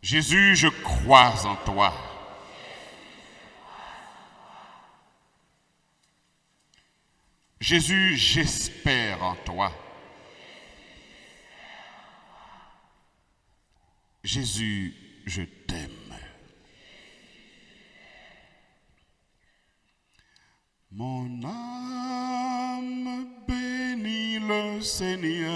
Jésus, je crois en toi. Jésus, j'espère en toi. Jésus, je t'aime. Mon âme bénit le Seigneur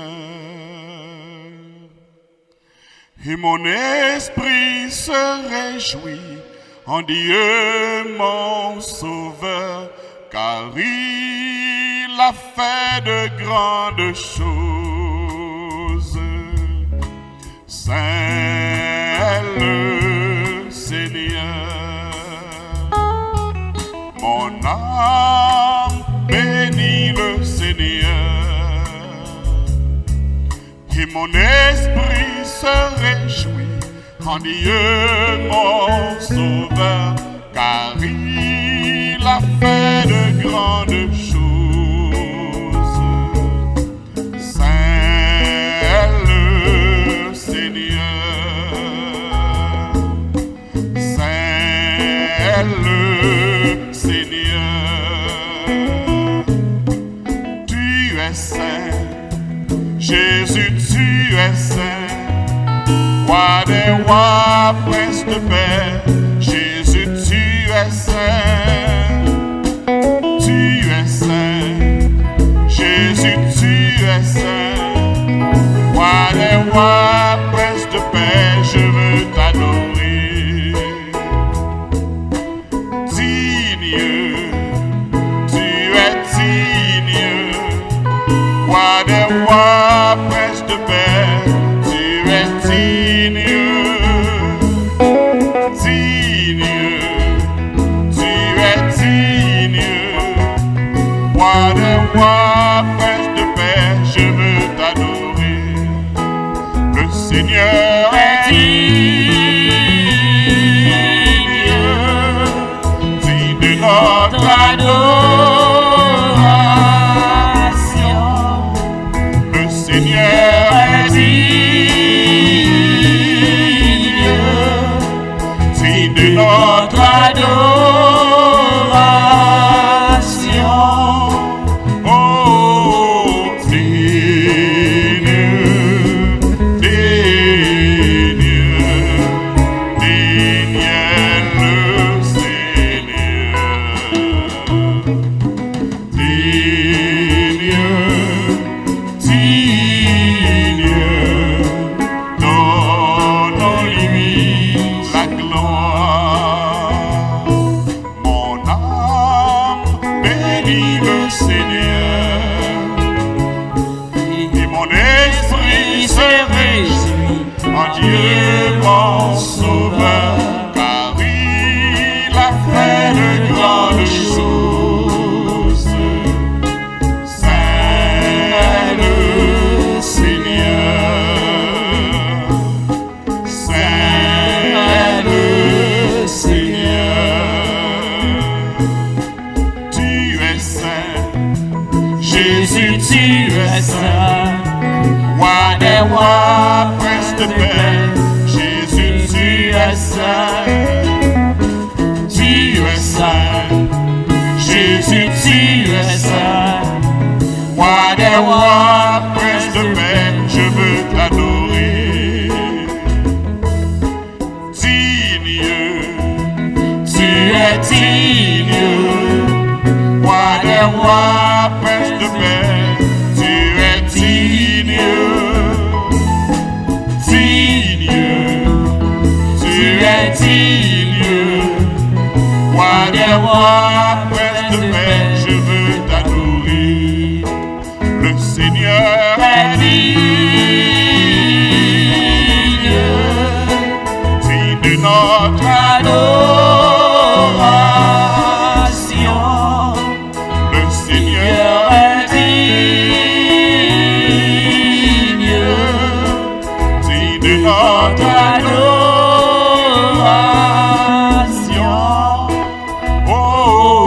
et mon esprit se réjouit en Dieu mon Sauveur, car il a fait de grandes choses. Saint le Seigneur, mon âme bénit le Seigneur et mon esprit se réjouit en Dieu mon Sauveur, car il a fait de grandes choses. Saint le Seigneur, Saint le Seigneur, tu es saint, Jésus, tu es saint, roi des rois, prince de paix, Jésus, tu es saint, tu es saint, Jésus, tu es saint, roi des rois, prince de paix, je veux t'adorer. Digne, tu es digne, roi des rois, prince de paix, tu es digne, digne, tu es digne, roi des rois, prince de paix, je veux t'adorer. Le Seigneur est digne, digne de notre adoration. Le Seigneur est digne de notre adoration. Oh, digne, digne, digne le Seigneur. Digne, digne, donnons-lui la gloire. Mon âme bénit le Seigneur et mon esprit se réjouit en Dieu mon Sauveur, car il a fait de grandes choses. Saint le Seigneur, Saint le Seigneur, tu es saint, Jésus, tu es saint, roi des rois, prince de paix, Jésus, tu es saint, tu es saint, Jésus, tu es saint, roi des rois, prince de paix, je veux t'adorer. Digne, tu es digne, roi des rois, prince de paix, tu es digne, digne, tu es digne, roi des rois, prince de paix, je veux t'adorer. Le Seigneur est digne, digne de notre adoration. Le Seigneur est digne, digne de notre adoration. Oh,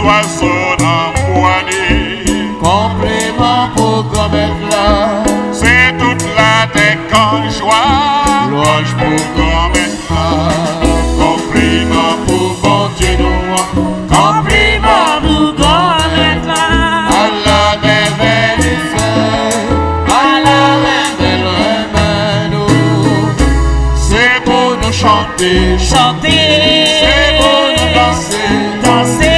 Oiseaux d'empoignés, complément pour commettre là, c'est toute la terre en joie. louange pour commettre là, compliment pour bon Dieu nous, compliment pour commettre là, à la merveille à la merveille nous, c'est pour nous chanter, chanter, c'est pour nous danser, danser.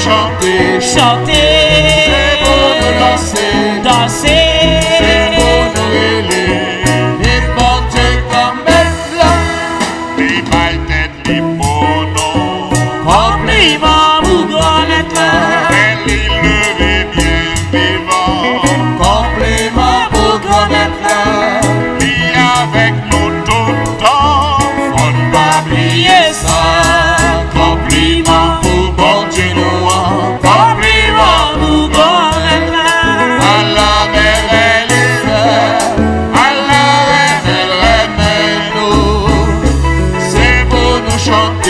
Chanter, chanter, c'est pour nous danser, danser, c'est pour nous élever, et porter comme là, Les balles tête les bonhommes, compliment pour connaître là, elle est levée bien vivant, compliment pour connaître là, qui avec nous tout le temps, on va oublier ça, compliment pour bon Dieu nous. Chanter.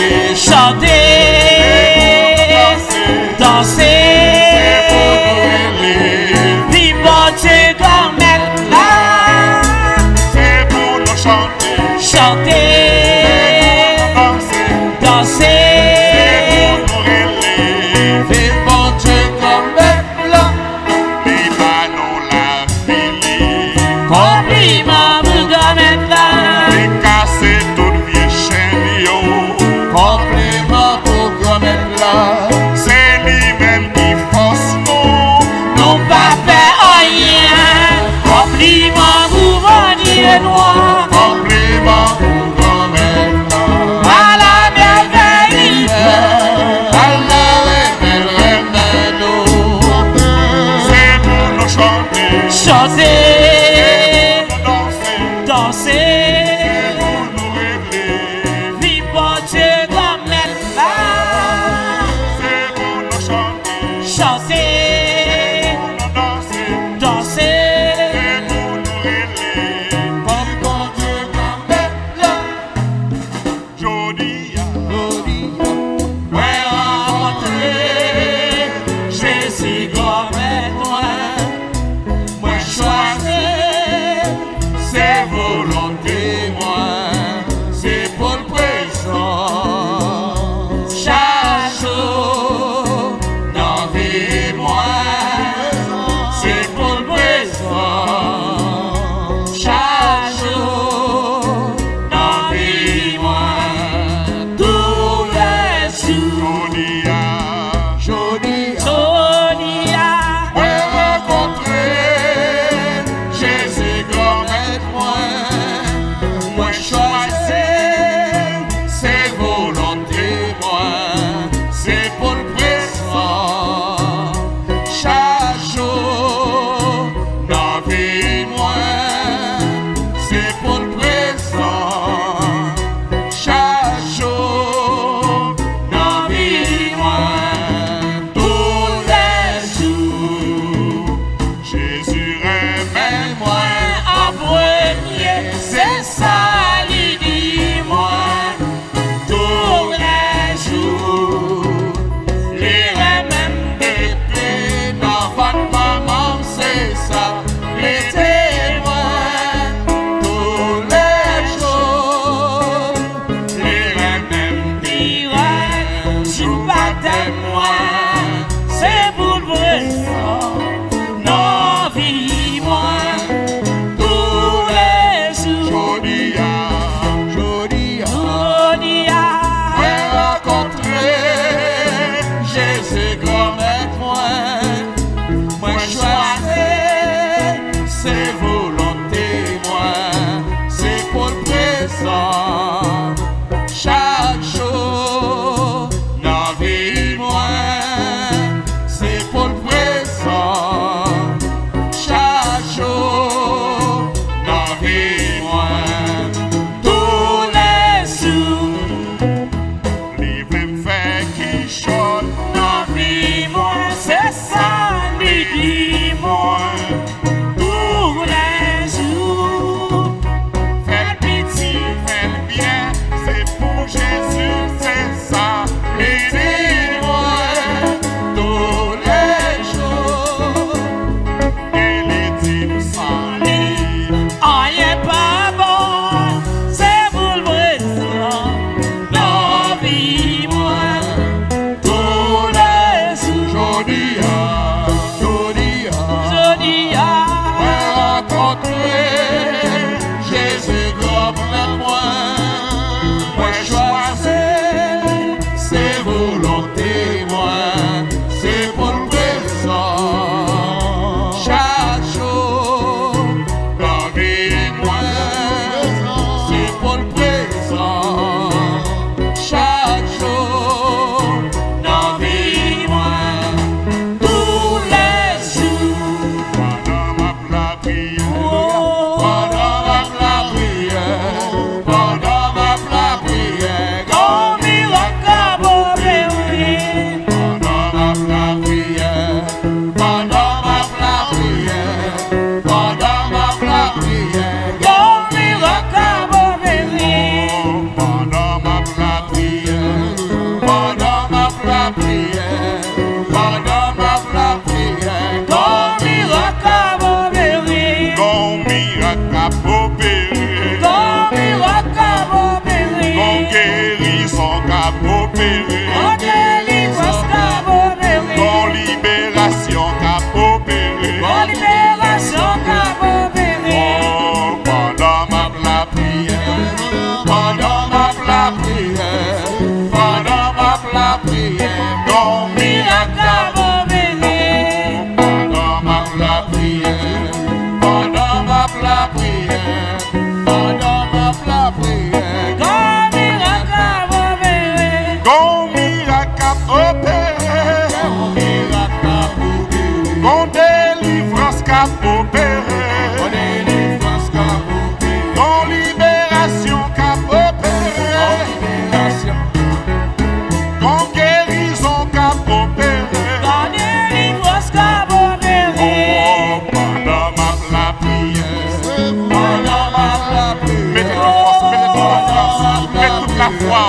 Mets toute la foi,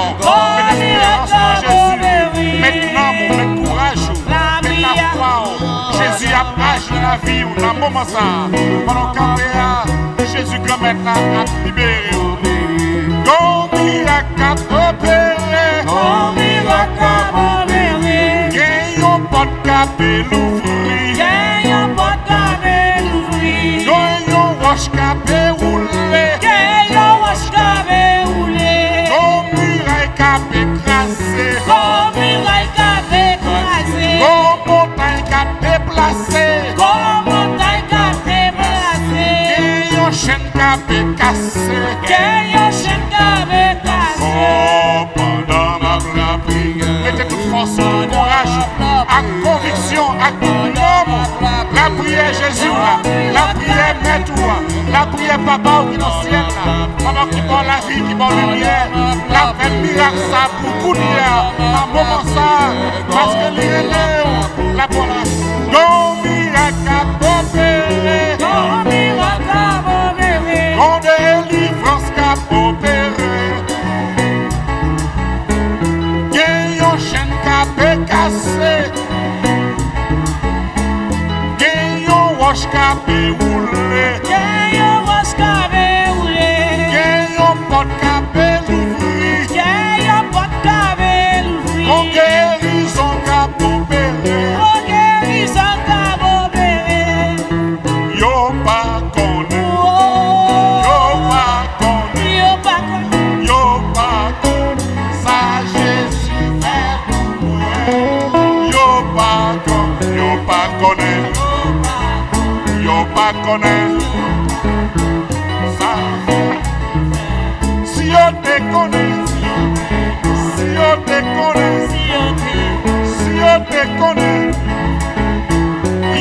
mets l'espérance en Jésus. Maintenant, mets courage, mets la foi. Jésus a agi dans la vie, dans le moment ça. Pendant qu'on Jésus comme maintenant a libéré. Gon miracle a opéré. Gon miracle a opéré. Gagne un pot de capé l'ouvrir. Gagne un pot de capé l'ouvrir. Gagne un roche capé roulé. Gagne un roche capé roulé. Gon miracle capé écrasé. Gon miracle capé écrasé. Gon montagne capé déplacé. Gon montagne capé déplacé. Gagne un chaîne capé cassé. Gagne un chaîne capé cassé. Oh, pendant la prière, mettez toute force, tout courage, à conviction, à tout nom. La prière Jésus, la prière Maître, la prière Papa qui est dans le ciel, Papa qui porte la vie, qui porte la lumière, la fait miracle ça pour beaucoup de à un moment ça, parce que les la voilà. Non miracle à opérer, Gon miracle a opéré. non délivrance qu'à opérer. Gagne chaîne capé cassé. Gagne roche capé roulé. Gagne un roche capé roulé. Gagne pot capé l'ouvrir. Gagne un pot de capé l'ouvrir. Mon guérison capé opéré. Gon guérison capé opéré. Yo pas connu. Oh. Yo pas connu. Yo pas connu. Yo pas connu. Ça Jésus fait pour moi. Yo pas connu. Yo pas connu. Yo pas connu. Ça. Si yo te connais, si yo te connais, si yo te connais,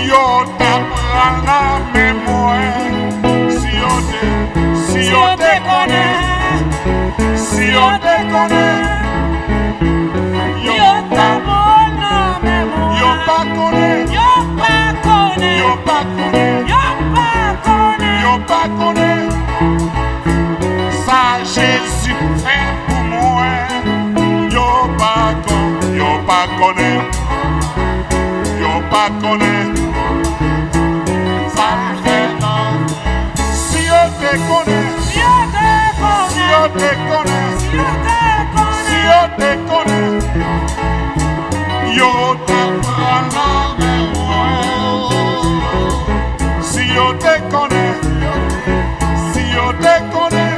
yo t'apprends la mémoire. Si yo te connais, si yo te connais, yo t'apprends la mémoire. Yo pas connais, yo pas connais, yo pas connais. Ça Jésus fait pour moi. Yo pas connais, yo pas connais, yo pas connais. Ça fait non. Si yo te connais, si yo te connais, si yo te connais, yo t'apprends la mémoire. Si yo te connais, si yo te connais,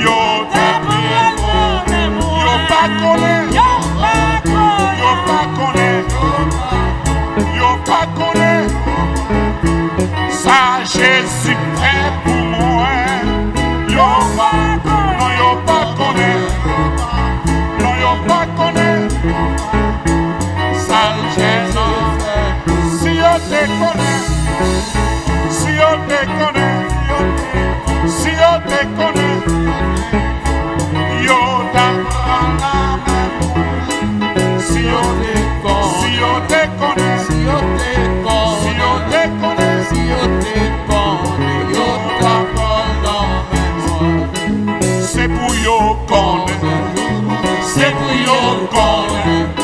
yo t'apprends. Yo pas connais, yo pas connais, yo pas connais. Ça Jésus fait pour moi. Yo pas connais, non yo pas connais, non yo pas connais. Ça Jésus, si yo te connais, si yo te connais, si yo te connais, yo t'apprends la mémoire. Si yo te connais, si yo te connais, yo t'apprends la mémoire. C'est pour yo connaître, c'est pour yo connaître,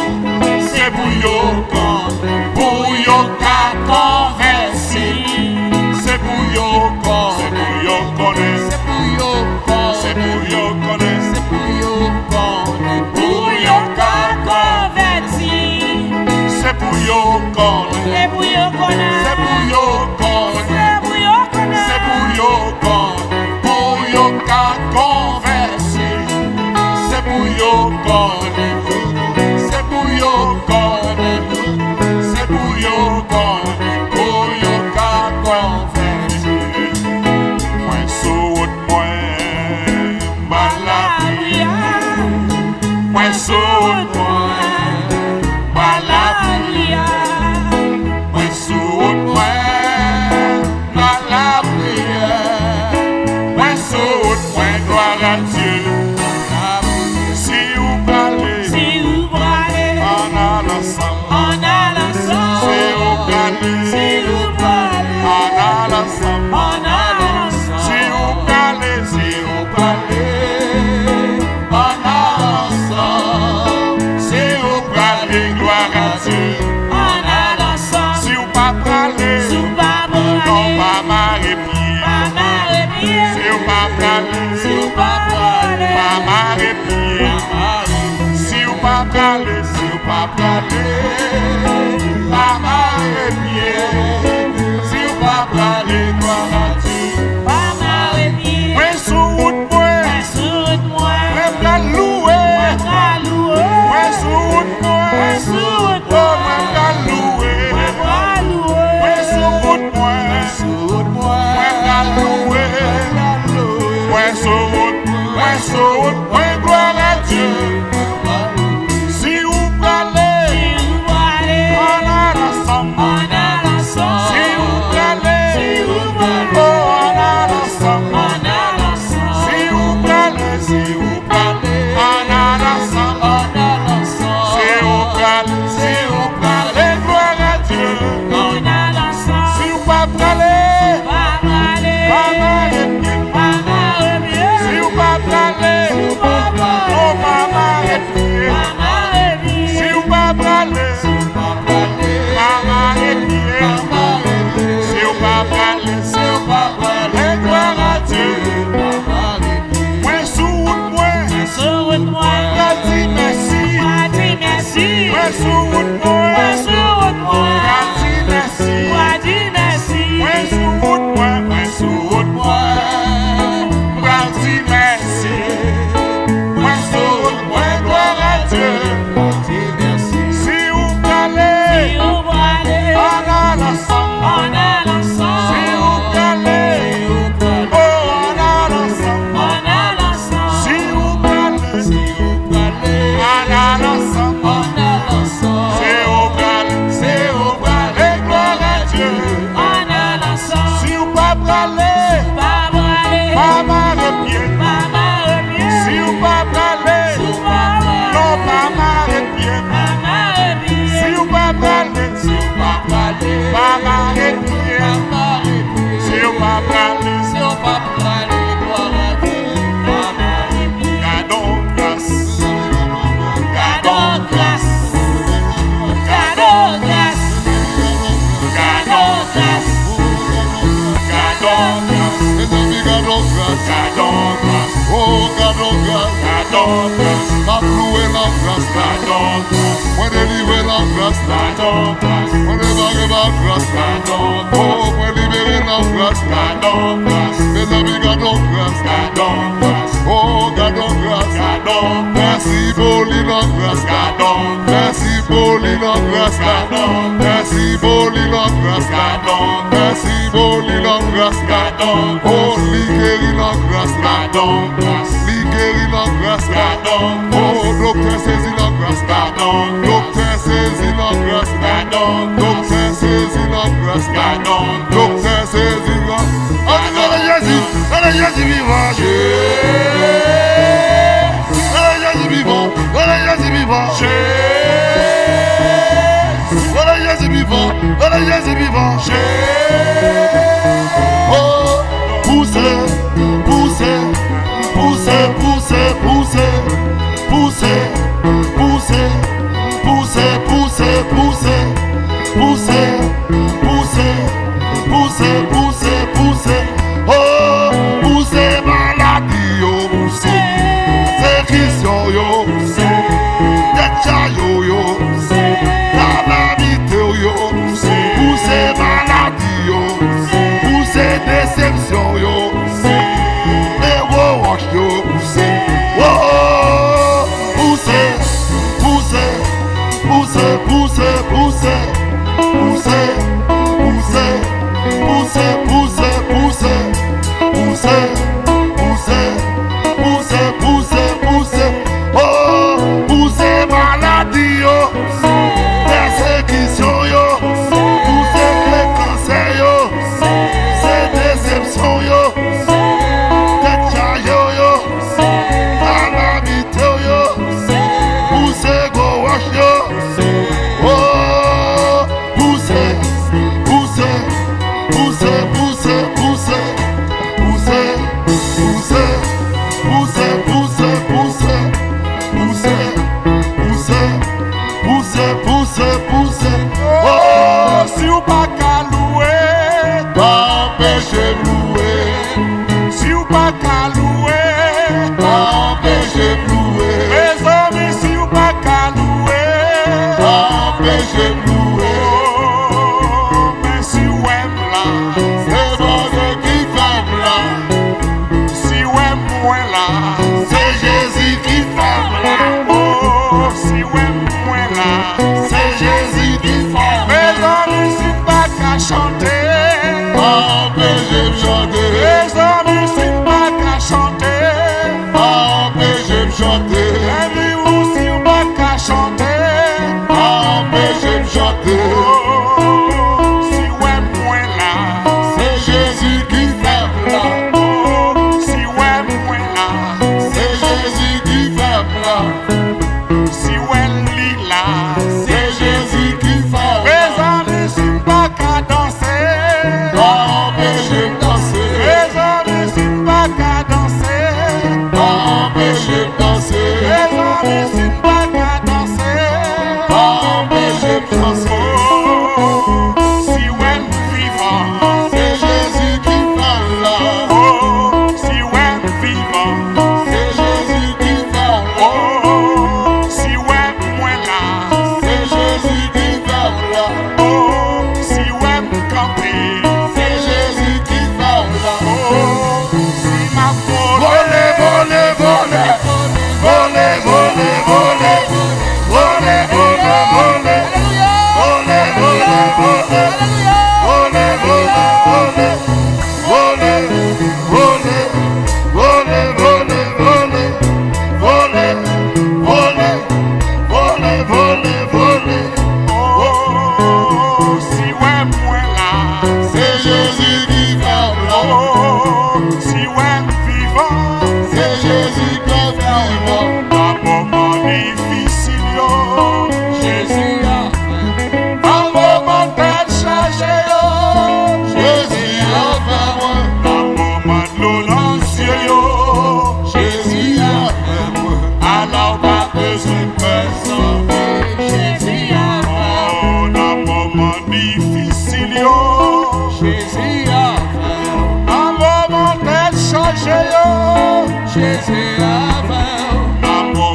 c'est pour yo connaître, pour yo qu'à converser. C'est pour yo connaître, c'est pour yo connaître, c'est pour yo connaître, Pour yo qu'à convertir. c'est pour yo connaître, C'est pour yo connaître. c'est pour yo connaître, C'est pour yo connaître. c'est pour yo connaître, pour yo qu'à converser. C'est pour yo connaître, c'est pour yo connaître, c'est pour yo connaître, pour yo qu'à converser. Moi saute moi, malabria. Moi saute moi, malabria. Moi saute moi, malabria. Moi saute moi, gloire à Dieu. Si vous parlez, Si vous parlez, on a l'ensemble. on a l'ensemble. Si vous parlez, Si vous parlez, on a l'ensemble. on a l'ensemble. Si vous parlez, si vous parlez, pralé, si ou pas pralé, pas marre pied. Si ou pas pralé, gloire à Dieu. Pas m'arrêter. Moi sous route moi, Sur moi. moi pral louer. Louer. Moi sous route moi, Sur oh moi pral louer. louer. Moi sous route moi, moi pral louer. Moi sous route, moi gloire à Dieu. Si ou pralé, on a l'ensemble. Si ou pralé, oh on a l'ensemble. Si ou pralé, on a l'ensemble. Si ou pralé, gloire à Dieu. Si ou pas pralé, pas marre pied. Si ou pas pralé, oh pas marre pied. Si ou pas pralé, pas marre pied. Si ou pas pralé, gloire à Dieu. Moi sous route moi, qu'a dit merci. Moi sous route moi, qu'a dit merci. Moi sous route moi, qu'a dit merci. Moi sous route moi, gloire à Dieu. Si ou pralé, on a l'ensemble. Si ou pralé, oh on a l'ensemble. Si ou pralé, on a l'ensemble. Si ou pralé, gloire à Dieu. Si ou pas pralé, pas marre pied. Si ou pas pralé, non pas marre pied. Si ou pas pralé, pas marre pied. Si ou pas pralé, gardons grâce. Gardons grâce. Gardons grâce. Gardons grâce. Mes amis, gardons grâce. Gardons grâce. Oh, gardons grâce. Gardons grâce. M'a loué la grâce. Gardons grâce. Moi délivrer la grâce. Gardons grâce. Moi débarrer la grâce. Gardons Oh, grâce. moi libérer la grâce. Gardons grâce. Mes amis, gardons grâce. Gardons grâce. Oh, gardons grâce. Gardons grâce. Merci pour la grâce. Gardons grâce. Merci pour la grâce. Gardons Merci pour la grâce. Gardons Merci pour la grâce. Gardons Oh, libérer la grâce. Gardons grâce. Libérer la grâce. Gardons Oh, docteur saisis la grâce. Gardons Docteur saisis la grâce. Gardons Docteur saisis la grâce. Gardons Docteur saisis la grâce. Allez, Jésus vivant. Allez, Jésus vivant. Allez, Jésus vivant. Allez, Jésus vivant. Allez, Jésus vivant. Oh, poussez, poussez, poussez, poussez, poussez, poussez, poussez, poussez, poussez, poussez, poussez, poussez, poussez, poussez, poussez. Oh, poussez maladie, yo, poussez, c'est Christian, yo, poussez, Tetcha, yo, yo, calamité, yo, poussez maladie.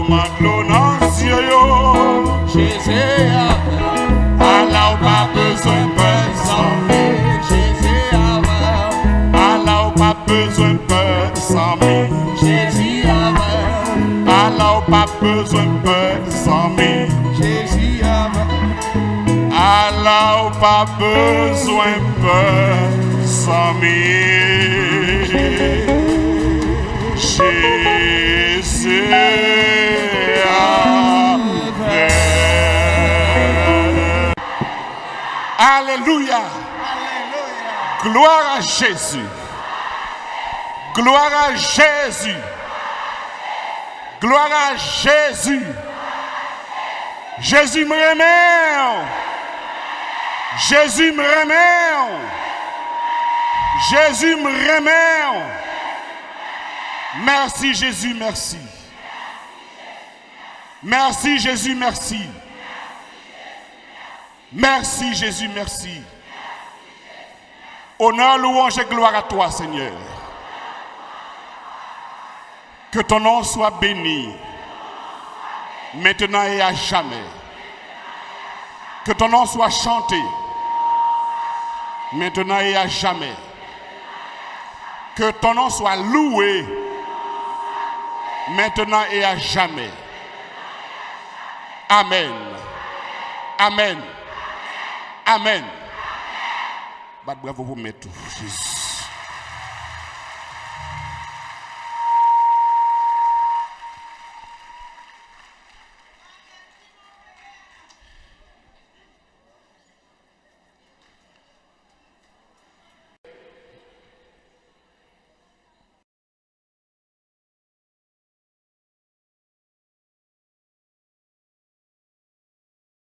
matelot dans cieux yo. Jésus avec. Allah ou pas besoin de peur sans lui. Jésus avec. Allah ou pas besoin de peur sans lui. Jésus avec. Allah ou pas besoin de peur sans lui. Jésus avec. Allah ou pas besoin de peur sans lui. Jésus avec. Alléluia. Gloire à Jésus. Gloire à Jésus. Gloire à Jésus. Jésus me remet. Jésus me remet. Jésus me remet. Merci Jésus, merci. Merci Jésus, merci. Merci Jésus, merci. Honneur, louange et gloire à toi, Seigneur. Que ton nom soit béni, maintenant et à jamais. Que ton nom soit chanté, maintenant et à jamais. Que ton nom soit loué, maintenant et à jamais. Amen. Amen. Amen. Bravo pour mettre tout. Jésus.